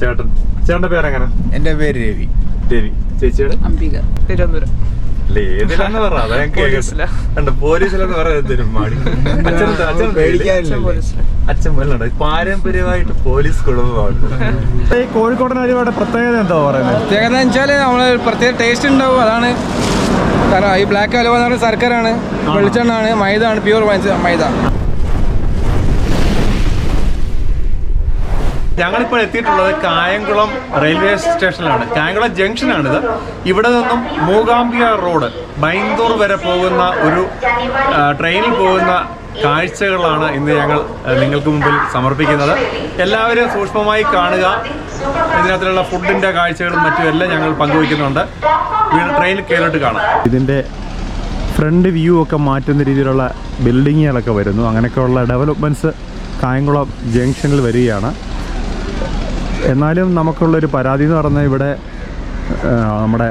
ചേട്ടന്റെ പേരെങ്ങനെ? എന്റെ പേര് രവി. രവി. ചേച്ചിയുടെ? അംബിക. തിരുവനന്തപുരം. ഏതിലാന്ന് പറ പോലീസിലെന്ന് പറയാൻ മാടി. അച്ഛൻ പോലുണ്ട്. പാരമ്പര്യമായിട്ട് പോലീസ് കുടുംബമാണ്. ഈ കോഴിക്കോടൻ അരിയുടെ പ്രത്യേകത എന്താ പറയുന്നത്? പ്രത്യേകത എന്ന് വെച്ചാൽ നമ്മള് പ്രത്യേക ടേസ്റ്റ് ഉണ്ടാവും, അതാണ് കാരണം. ഈ ബ്ലാക്ക് ഹലുവ എന്ന് പറഞ്ഞ ശർക്കരയാണ്, വെളിച്ചെണ്ണാണ്, മൈദ ആണ്, പ്യൂർ മൈദ. ഞങ്ങളിപ്പോൾ എത്തിയിട്ടുള്ളത് കായംകുളം റെയിൽവേ സ്റ്റേഷനിലാണ്. കായംകുളം ജംഗ്ഷനാണിത്. ഇവിടെ നിന്നും മൂകാംബിക റോഡ് ബൈന്ദൂർ വരെ പോകുന്ന ഒരു ട്രെയിനിൽ പോകുന്ന കാഴ്ചകളാണ് ഇന്ന് ഞങ്ങൾ നിങ്ങൾക്ക് മുമ്പിൽ സമർപ്പിക്കുന്നത്. എല്ലാവരും സൂക്ഷ്മമായി കാണുക. ഇതിനകത്തുള്ള ഫുഡിൻ്റെ കാഴ്ചകളും മറ്റുമെല്ലാം ഞങ്ങൾ പങ്കുവയ്ക്കുന്നുണ്ട്. ട്രെയിനിൽ കയറിയിട്ട് കാണാം. ഇതിൻ്റെ ഫ്രണ്ട് വ്യൂ ഒക്കെ മാറ്റുന്ന രീതിയിലുള്ള ബിൽഡിങ്ങുകളൊക്കെ വരുന്നു. അങ്ങനെയൊക്കെയുള്ള ഡെവലപ്മെൻറ്റ്സ് കായംകുളം ജംഗ്ഷനിൽ വരികയാണ്. എന്നാലും നമുക്കുള്ളൊരു പരാതി എന്ന് പറഞ്ഞാൽ ഇവിടെ നമ്മുടെ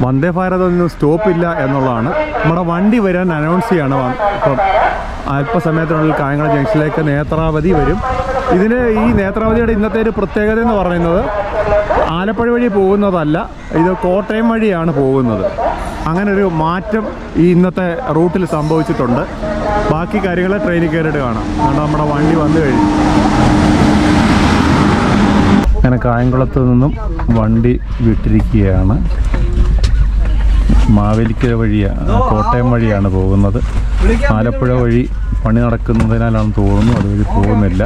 വന്ദേ ഭാരതൊന്നും സ്റ്റോപ്പില്ല എന്നുള്ളതാണ്. നമ്മുടെ വണ്ടി വരാൻ അനൗൺസ് ചെയ്യാണ്. ഇപ്പം അല്പസമയത്തിനുള്ളിൽ കായംകുളം ജംഗ്ഷനിലേക്ക് നേത്രാവതി വരും. ഈ നേത്രാവതിയുടെ ഇന്നത്തെ ഒരു പ്രത്യേകത എന്ന് പറയുന്നത് ആലപ്പുഴ വഴി പോകുന്നതല്ല, ഇത് കോട്ടയം വഴിയാണ് പോകുന്നത്. അങ്ങനൊരു മാറ്റം ഈ ഇന്നത്തെ റൂട്ടിൽ സംഭവിച്ചിട്ടുണ്ട്. ബാക്കി കാര്യങ്ങൾ ട്രെയിനിൽ കയറിയിട്ട് കാണാം. അതുകൊണ്ട് നമ്മുടെ വണ്ടി വന്നു കഴിഞ്ഞു. അങ്ങനെ കായംകുളത്ത് നിന്നും വണ്ടി വിട്ടിരിക്കുകയാണ്. മാവേലിക്കര വഴിയാണ്, കോട്ടയം വഴിയാണ് പോകുന്നത്. ആലപ്പുഴ വഴി പണി നടക്കുന്നതിനാലാണെന്ന് തോന്നുന്നു, അതുവഴി പോകുന്നില്ല.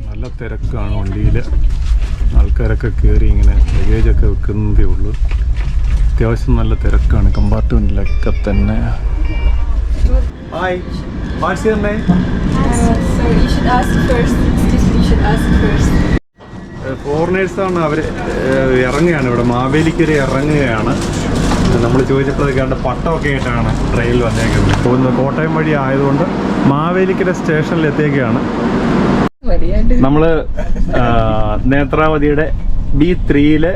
നല്ല തിരക്കാണ് വണ്ടിയിൽ. ആൾക്കാരൊക്കെ കയറി ഇങ്ങനെ ലഗേജൊക്കെ വെക്കുന്നതേ ഉള്ളൂ. അത്യാവശ്യം നല്ല തിരക്കാണ് കമ്പാർട്ട്മെൻറ്റിലൊക്കെ തന്നെ. Hi, what's your name? So you should ask first. You should ask first. ഫോറിനേഴ്സാണ്. അവർ ഇറങ്ങുകയാണ്, ഇവിടെ മാവേലിക്കര ഇറങ്ങുകയാണ്. നമ്മൾ ചോദിച്ചപ്പോഴൊക്കെ അവരുടെ പട്ടമൊക്കെ ആയിട്ടാണ് ട്രെയിനിൽ വന്നേക്കുന്നത്. പോകുന്നത് കോട്ടയം വഴി ആയതുകൊണ്ട് മാവേലിക്കര സ്റ്റേഷനിൽ എത്തിയൊക്കെയാണ്. നമ്മൾ നേത്രാവതിയുടെ B3-ല്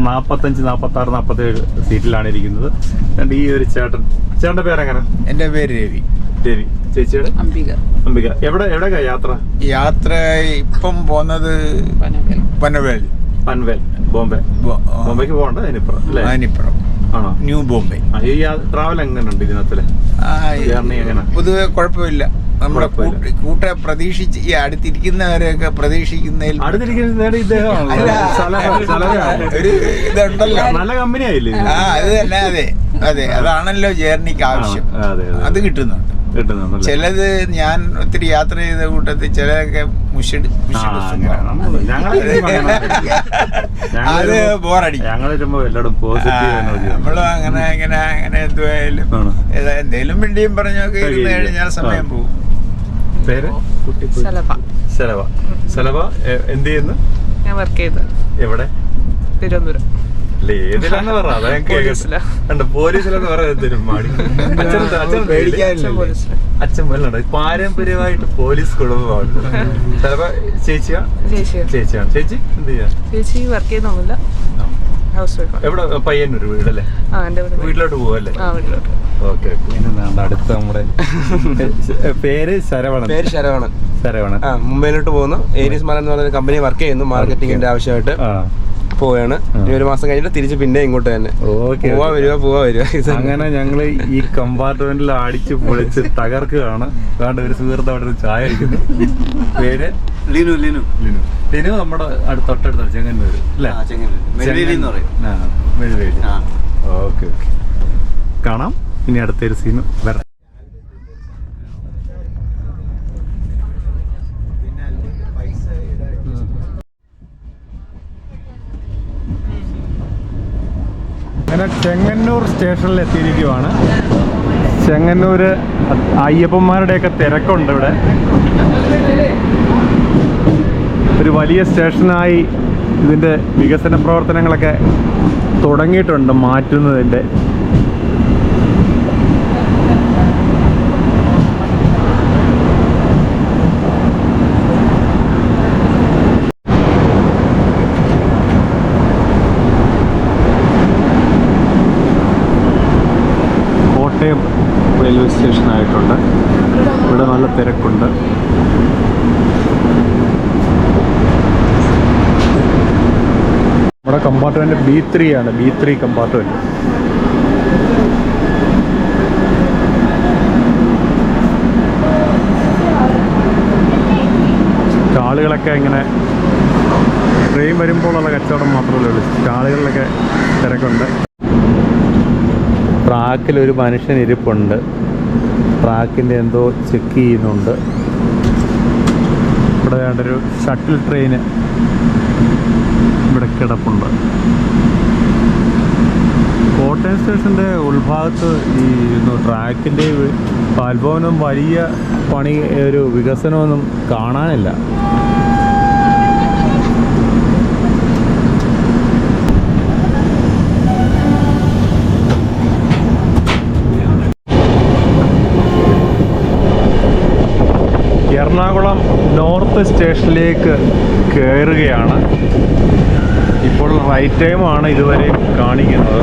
45, 46, 47 സീറ്റിലാണ് ഇരിക്കുന്നത്. ഈ ഒരു ചേട്ടന്റെ പേരെങ്ങനെ? എന്റെ പേര് രവി. രവി. ചേച്ചിയുടെ? അംബിക. അംബിക. എവിടെയാ യാത്ര ഇപ്പം പോകുന്നത് പനവേൽ, ബോംബെക്ക് പോകണ്ട. അതിനിപ്പുറം ആണോ? ന്യൂ ബോംബെ. ഈ ട്രാവൽ എങ്ങനെയുണ്ട് ഇതിനകത്തില്? ജേർണി എങ്ങനെ? പൊതുവെ കുഴപ്പമില്ല. നമ്മുടെ കൂട്ടെ പ്രതീക്ഷിച്ച് ഈ അടുത്തിരിക്കുന്നവരെയൊക്കെ പ്രതീക്ഷിക്കുന്നതിൽ ഒരു ഇതുണ്ടല്ലോ, നല്ല കമ്പനി ആയില്ലേ? അത് തന്നെ. അതെ, അതാണല്ലോ ജേർണിക്ക് ആവശ്യം. അത് കിട്ടുന്നുണ്ട്. ചിലത് ഞാൻ ഒത്തിരി യാത്ര ചെയ്ത കൂട്ടത്തിൽ ചിലതൊക്കെ അത് ബോറടിക്കും. നമ്മളും അങ്ങനെ എന്തുവായാലും എന്തേലും മിണ്ടിയും പറഞ്ഞൊക്കെ ഇരുന്ന് കഴിഞ്ഞാൽ സമയം പോകും. പേര്? ശലഭ. എന്ത് ചെയ്യുന്നു? ഞാൻ വർക്ക് ചെയ്ത്. എവിടെ? തിരുവനന്തപുരം. ഏതിലാന്ന് പറ. പോലീസിലെന്ന് പറയാൻ മാടി. അച്ഛൻ പോലുണ്ട്. പാരമ്പര്യമായിട്ട് പോലീസ് കുടുംബമാണ്. ചിലപ്പോ ചേച്ചിയാണ്. ചേച്ചി എന്ത് ചെയ്യാ? ചേച്ചി വർക്ക് ചെയ്യുന്നൊന്നുമില്ല, ഹൗസ് വൈഫ്. എവിടെ? പയ്യന്നൂർ വീടല്ലേ? വീട്ടിലോട്ട് പോവല്ലേ? ഓക്കെ. അടുത്ത നമ്മുടെ പേര് ശരവണൻ. ശരവണൻ. മുംബൈയിലോട്ട് പോകുന്നു. ഏരീസ് മലൻ എന്ന് പറഞ്ഞ കമ്പനി വർക്ക് ചെയ്യുന്നു. മാർക്കറ്റിംഗിന്റെ ആവശ്യമായിട്ട് പോവാണ്. ഇനി ഒരു മാസം കഴിഞ്ഞിട്ട് തിരിച്ച് പിന്നെ ഇങ്ങോട്ട് തന്നെ പോവാ വരിക. അങ്ങനെ ഞങ്ങള് ഈ കമ്പാർട്ട്മെന്റിൽ അടിച്ച് പൊളിച്ച് തകർക്കുകയാണ്. അതുകൊണ്ട് ഒരു സുഹൃത്ത് അവിടെ ഒരു ചായ കഴിക്കുന്നു. പേര്? ലിനു. നമ്മുടെ തൊട്ടടുത്താണ് ചെങ്ങന്നൂര് അല്ലേ? മെഴുവേലി. ഓക്കെ. കാണാം. ഇനി അടുത്തൊരു സീന് വരാം. അങ്ങനെ ചെങ്ങന്നൂർ സ്റ്റേഷനിൽ എത്തിയിരിക്കുവാണ്. ചെങ്ങന്നൂര് അയ്യപ്പന്മാരുടെയൊക്കെ തിരക്കുണ്ട് ഇവിടെ. ഒരു വലിയ സ്റ്റേഷനായി ഇതിൻ്റെ വികസന പ്രവർത്തനങ്ങളൊക്കെ തുടങ്ങിയിട്ടുണ്ട്, മാറ്റുന്നതിൻ്റെ. കോട്ടയം റെയിൽവേ സ്റ്റേഷനായിട്ടുണ്ട്. ഇവിടെ നല്ല തിരക്കുണ്ട്. നമ്മുടെ കമ്പാർട്ട്മെൻറ്റ് B3 ആണ്, B3 കമ്പാർട്ട്മെൻറ്റ്. ആളുകളൊക്കെ ഇങ്ങനെ ട്രെയിൻ വരുമ്പോഴുള്ള കച്ചവടം മാത്രമേ ഉള്ളൂ. ആളുകളിലൊക്കെ തിരക്കുണ്ട്. ട്രാക്കിലൊരു മനുഷ്യൻ ഇരിപ്പുണ്ട്. ട്രാക്കിൻ്റെ എന്തോ ചെക്ക് ചെയ്യുന്നുണ്ട്. ഇവിടെ വേണ്ടൊരു ഷട്ടിൽ ട്രെയിന് ഇവിടെ കിടപ്പുണ്ട്. കോട്ടയം സ്റ്റേഷൻ്റെ ഉൾഭാഗത്ത് ഈ ട്രാക്കിൻ്റെ അല്പമൊന്നും വലിയ പണി ഒരു വികസനമൊന്നും കാണാനില്ല. എറണാകുളം നോർത്ത് സ്റ്റേഷനിലേക്ക് കയറുകയാണ്. ഇപ്പോൾ റൈറ്റ് ടൈമാണ് ഇതുവരെ കാണിക്കുന്നത്.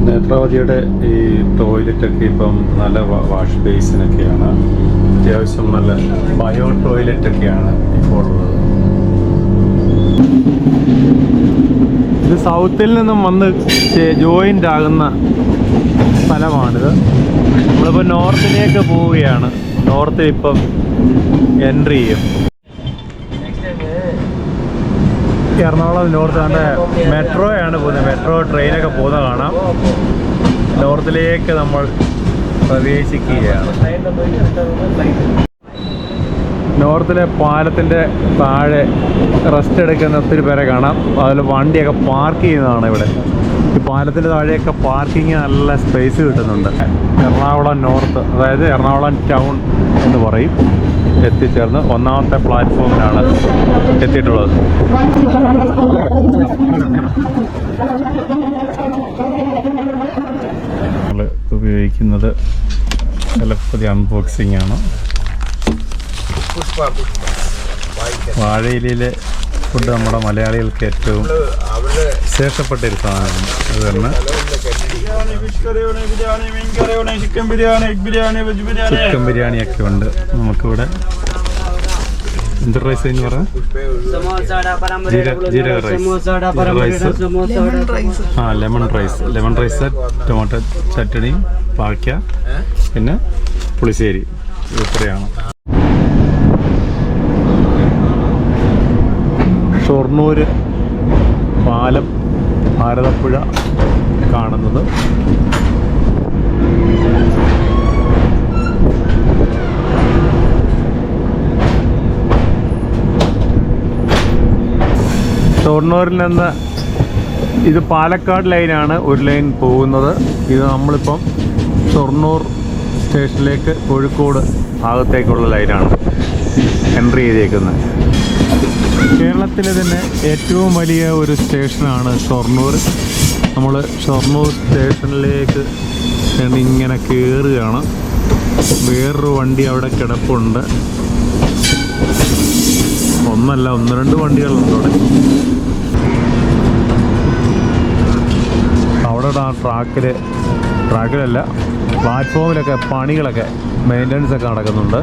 നേത്രാവതിയുടെ ഈ ടോയ്ലറ്റൊക്കെ ഇപ്പം നല്ല വാഷ് ബേസിനൊക്കെയാണ്. അത്യാവശ്യം നല്ല ബയോ ടോയ്ലറ്റൊക്കെയാണ് ഇപ്പോൾ ഉള്ളത്. ഇത് സൗത്തിൽ നിന്നും വന്ന് ജോയിൻ്റ് ആകുന്ന സ്ഥലമാണിത്. നമ്മളിപ്പോൾ നോർത്തിലേക്ക് പോവുകയാണ്. നോർത്തിൽ ഇപ്പം എൻട്രി ചെയ്യും. എറണാകുളം നോർത്ത് കണ്ട മെട്രോയാണ് പോകുന്നത്. മെട്രോ ട്രെയിനൊക്കെ പോകുന്നത് കാണാം. നോർത്തിലേക്ക് നമ്മൾ പ്രവേശിക്കുകയാണ്. നോർത്തിലെ പാലത്തിൻ്റെ താഴെ റെസ്റ്റ് എടുക്കുന്ന ഒത്തിരി പേരെ കാണാം. അതിൽ വണ്ടിയൊക്കെ പാർക്ക് ചെയ്യുന്നതാണ് ഇവിടെ. ഈ പാലത്തിൻ്റെ താഴെയൊക്കെ പാർക്കിങ് നല്ല സ്പേസ് കിട്ടുന്നുണ്ട്. എറണാകുളം നോർത്ത്, അതായത് എറണാകുളം ടൗൺ എന്ന് പറയും, എത്തിച്ചേർന്ന് ഒന്നാമത്തെ പ്ലാറ്റ്ഫോമിലാണ് എത്തിയിട്ടുള്ളത്. നമ്മൾ ഉപയോഗിക്കുന്നത് ചിലപ്പോൾ അൺബോക്സിംഗ് ആണ്. വാഴയിലയിലെ ഫുഡ് നമ്മുടെ മലയാളികൾക്ക് ഏറ്റവും വിശേഷപ്പെട്ട ഒരു സാധനമാണ്. അത് തന്നെ ചിക്കൻ ബിരിയാണിയൊക്കെ ഉണ്ട്. നമുക്കിവിടെ എന്ത് റൈസ് എന്ന് പറഞ്ഞാൽ ജീരക rice, lemon rice, tomato chutney, പാക്ക, പിന്നെ പുളിശ്ശേരി. ഇത്രയാണ്. ഷൊർണൂർ പാലം, ഭാരതപ്പുഴ കാണുന്നത്. ഷൊർണൂരിൽ നിന്ന് ഇത് പാലക്കാട് ലൈനാണ് ഒരു ലൈൻ പോകുന്നത്. ഇത് നമ്മളിപ്പം ഷൊർണൂർ സ്റ്റേഷനിലേക്ക് കോഴിക്കോട് ഭാഗത്തേക്കുള്ള ലൈനാണ് എൻട്രി ചെയ്തേക്കുന്നത്. കേരളത്തിലെ തന്നെ ഏറ്റവും വലിയ ഒരു സ്റ്റേഷനാണ് ഷൊർണൂർ. നമ്മൾ ഷൊർണൂർ സ്റ്റേഷനിലേക്ക് ഇങ്ങനെ കയറുകയാണ്. വേറൊരു വണ്ടി അവിടെ കിടപ്പുണ്ട്. ഒന്നല്ല, ഒന്ന് രണ്ട് വണ്ടികളുണ്ട് അവിടെ. അവിടെ ട്രാക്കിലല്ല, പ്ലാറ്റ്ഫോമിലൊക്കെ പണികളൊക്കെ, മെയിൻ്റനൻസ് ഒക്കെ നടക്കുന്നുണ്ട്.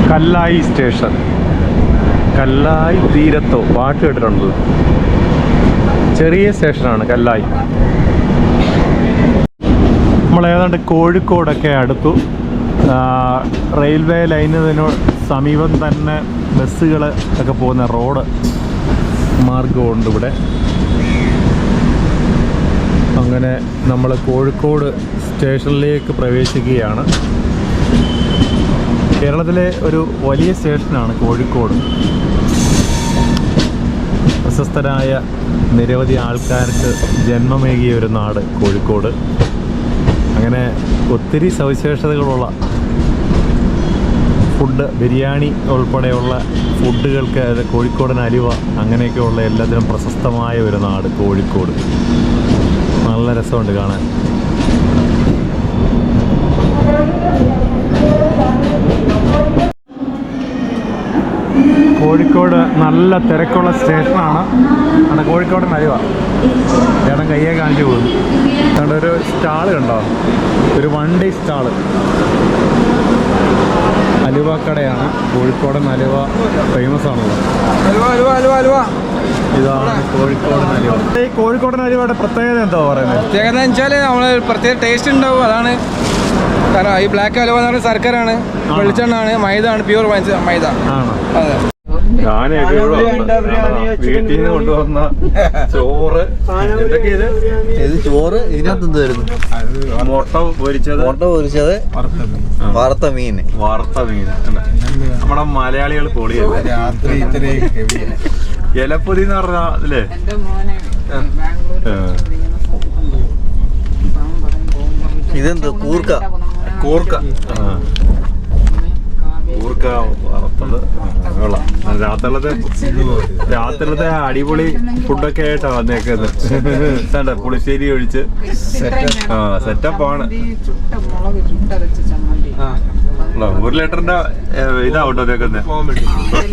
കല്ലായി സ്റ്റേഷൻ, കല്ലായി തീരത്തോ പാട്ട് കേട്ടിട്ടുണ്ടല്ലോ. ചെറിയ സ്റ്റേഷനാണ് കല്ലായി. നമ്മൾ ഏതാണ്ട് കോഴിക്കോടൊക്കെ അടുത്തു. റെയിൽവേ ലൈനിന് സമീപം തന്നെ ബസ്സുകൾ ഒക്കെ പോകുന്ന റോഡ് മാർഗമുണ്ട് ഇവിടെ. അങ്ങനെ നമ്മൾ കോഴിക്കോട് സ്റ്റേഷനിലേക്ക് പ്രവേശിക്കുകയാണ്. കേരളത്തിലെ ഒരു വലിയ സ്റ്റേഷനാണ് കോഴിക്കോട്. പ്രശസ്തരായ നിരവധി ആൾക്കാർക്ക് ജന്മമേകിയ ഒരു നാട് കോഴിക്കോട്. അങ്ങനെ ഒത്തിരി സവിശേഷതകളുള്ള ഫുഡ്, ബിരിയാണി ഉൾപ്പെടെയുള്ള ഫുഡുകൾക്ക്, അതായത് കോഴിക്കോടൻ അലുവ, അങ്ങനെയൊക്കെയുള്ള എല്ലാത്തിനും പ്രശസ്തമായ ഒരു നാട് കോഴിക്കോട്. നല്ല രസമുണ്ട് കാണാൻ. കോഴിക്കോട് നല്ല തിരക്കുള്ള സ്റ്റേഷനാണ്. അവിടെ കോഴിക്കോടൻ അലുവ ചേട്ടൻ കയ്യെ കാണിച്ചു പോകുന്നു. അതുകൊണ്ട് ഒരു സ്റ്റാള് കണ്ടോ, ഒരു വണ്ടി സ്റ്റാള്, അലുവ കടയാണ്. കോഴിക്കോടൻ അലുവ ഫേമസ് ആണല്ലോ. ഇതാണ് കോഴിക്കോടൻ അലുവ. ഈ കോഴിക്കോടൻ അലുവയുടെ പ്രത്യേകത എന്താ പറയുന്നത്? പ്രത്യേകത എന്ന് വെച്ചാൽ നമ്മൾ പ്രത്യേക ടേസ്റ്റ് ഉണ്ടാവും, അതാണ്. കാരണം ഈ ബ്ലാക്ക് അലുവ എന്ന് പറഞ്ഞാൽ ശർക്കരയാണ്, വെളിച്ചെണ്ണാണ്, മൈദ ആണ്, പ്യൂർ മൈദ. അതെ. ഞാനൊക്കെ വീട്ടിൽ നിന്ന് കൊണ്ടുവന്ന ചോറ്, എന്തൊക്കെ ഇത് ചോറ്, ഇതിനകത്ത് എന്ത് വരുന്നു? മുട്ട പൊരിച്ചത്, വറുത്ത മീൻ. നമ്മുടെ മലയാളികൾ പൊളിയല്ലേ. രാത്രി ഇത്രയും ഇലപ്പൊതി എന്ന് പറഞ്ഞാ അല്ലേ? ഇതെന്ത്? കൂർക്ക. കൂർക്ക വറുത്തത്. രാത്രിലത്തെ അടിപൊളി ഫുഡൊക്കെ ആയിട്ടാ വന്നേക്കുന്നത്. പുളിശ്ശേരി ഒഴിച്ച് സെറ്റപ്പാണ്. 1 ലിറ്ററിന്റെ ഇതാവട്ടോ അതേക്കുന്നത്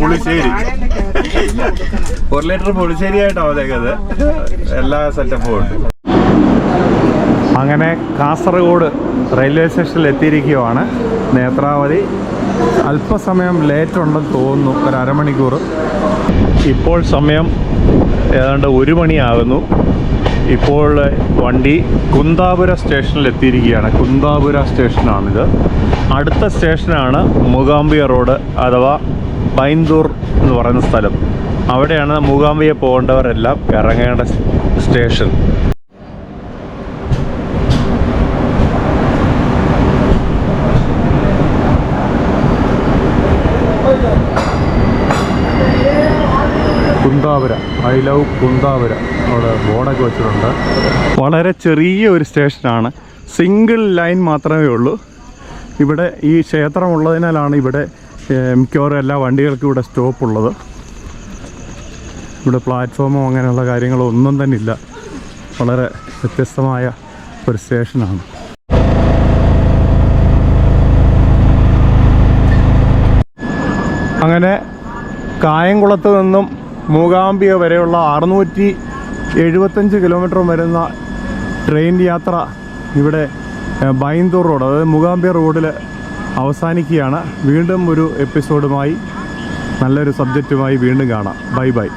പുളിശ്ശേരി. 1 ലിറ്റർ പുളിശ്ശേരി ആയിട്ടാ വന്നേക്കുന്നത്. എല്ലാ സെറ്റപ്പും ഉണ്ട്. അങ്ങനെ കാസർഗോഡ് റെയിൽവേ സ്റ്റേഷനിൽ എത്തിയിരിക്കുകയാണ്. നേത്രാവതി അല്പസമയം ലേറ്റ് ഉണ്ടെന്ന് തോന്നുന്നു, ഒരു അരമണിക്കൂർ. ഇപ്പോൾ സമയം ഏതാണ്ട് 1 മണിയാകുന്നു. ഇപ്പോൾ വണ്ടി കുന്താപുര സ്റ്റേഷനിൽ എത്തിയിരിക്കുകയാണ്. കുന്താപുര സ്റ്റേഷനാണിത്. അടുത്ത സ്റ്റേഷനാണ് മൂകാംബിക റോഡ് അഥവാ ബൈന്ദൂർ എന്ന് പറയുന്ന സ്ഥലം. അവിടെയാണ് മൂകാംബിക പോകേണ്ടവരെല്ലാം ഇറങ്ങേണ്ട station. Kundapura, I love Kundapura, അവിടെ ബോർഡൊക്കെ വെച്ചിട്ടുണ്ട്. വളരെ ചെറിയ ഒരു സ്റ്റേഷനാണ്, സിംഗിൾ ലൈൻ മാത്രമേ ഉള്ളൂ. ഇവിടെ ഈ ക്ഷേത്രം ഉള്ളതിനാലാണ് ഇവിടെ മിക്കവാറും എല്ലാ വണ്ടികൾക്കും ഇവിടെ സ്റ്റോപ്പ് ഉള്ളത്. ഇവിടെ പ്ലാറ്റ്ഫോമോ അങ്ങനെയുള്ള കാര്യങ്ങളോ ഒന്നും തന്നെ ഇല്ല. വളരെ വ്യത്യസ്തമായ ഒരു സ്റ്റേഷനാണ്. അങ്ങനെ കായംകുളത്ത് നിന്നും മൂകാംബിക വരെയുള്ള 675 കിലോമീറ്റർ വരുന്ന ട്രെയിൻ യാത്ര ഇവിടെ ബൈന്ദൂർ റോഡ്, അതായത് മൂകാംബിക റോഡിൽ അവസാനിക്കുകയാണ്. വീണ്ടും ഒരു എപ്പിസോഡുമായി, നല്ലൊരു സബ്ജക്റ്റുമായി വീണ്ടും കാണാം. Bye bye.